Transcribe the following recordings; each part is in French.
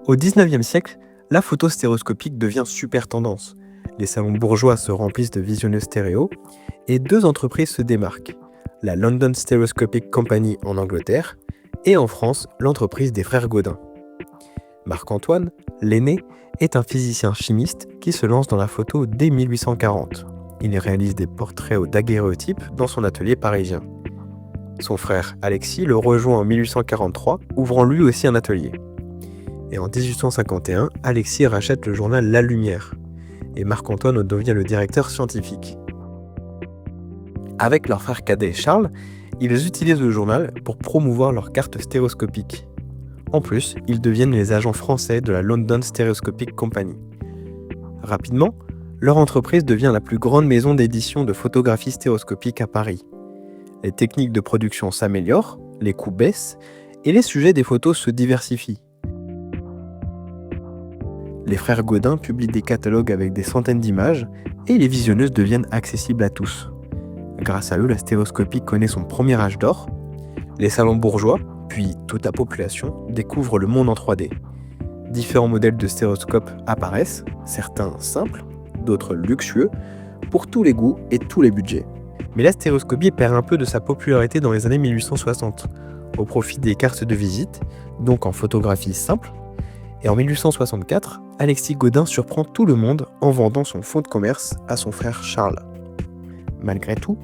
Au XIXe siècle, la photo stéréoscopique devient super tendance. Les salons bourgeois se remplissent de visionneuses stéréo et deux entreprises se démarquent. La London Stereoscopic Company en Angleterre et en France, l'entreprise des frères Gaudin. Marc-Antoine, l'aîné, est un physicien chimiste qui se lance dans la photo dès 1840. Il réalise des portraits au daguerréotype dans son atelier parisien. Son frère Alexis le rejoint en 1843, ouvrant lui aussi un atelier. Et en 1851, Alexis rachète le journal La Lumière, et Marc-Antoine en devient le directeur scientifique. Avec leur frère cadet Charles, ils utilisent le journal pour promouvoir leurs cartes stéréoscopiques. En plus, ils deviennent les agents français de la London Stereoscopic Company. Rapidement, leur entreprise devient la plus grande maison d'édition de photographie stéréoscopique à Paris. Les techniques de production s'améliorent, les coûts baissent, et les sujets des photos se diversifient. Les frères Gaudin publient des catalogues avec des centaines d'images et les visionneuses deviennent accessibles à tous. Grâce à eux, la stéréoscopie connaît son premier âge d'or. Les salons bourgeois, puis toute la population, découvrent le monde en 3D. Différents modèles de stéréoscopes apparaissent, certains simples, d'autres luxueux, pour tous les goûts et tous les budgets. Mais la stéréoscopie perd un peu de sa popularité dans les années 1860, au profit des cartes de visite, donc en photographie simple. Et en 1864, Alexis Gaudin surprend tout le monde en vendant son fonds de commerce à son frère Charles. Malgré tout,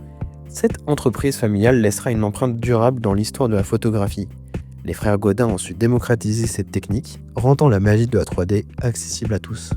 cette entreprise familiale laissera une empreinte durable dans l'histoire de la photographie. Les frères Gaudin ont su démocratiser cette technique, rendant la magie de la 3D accessible à tous.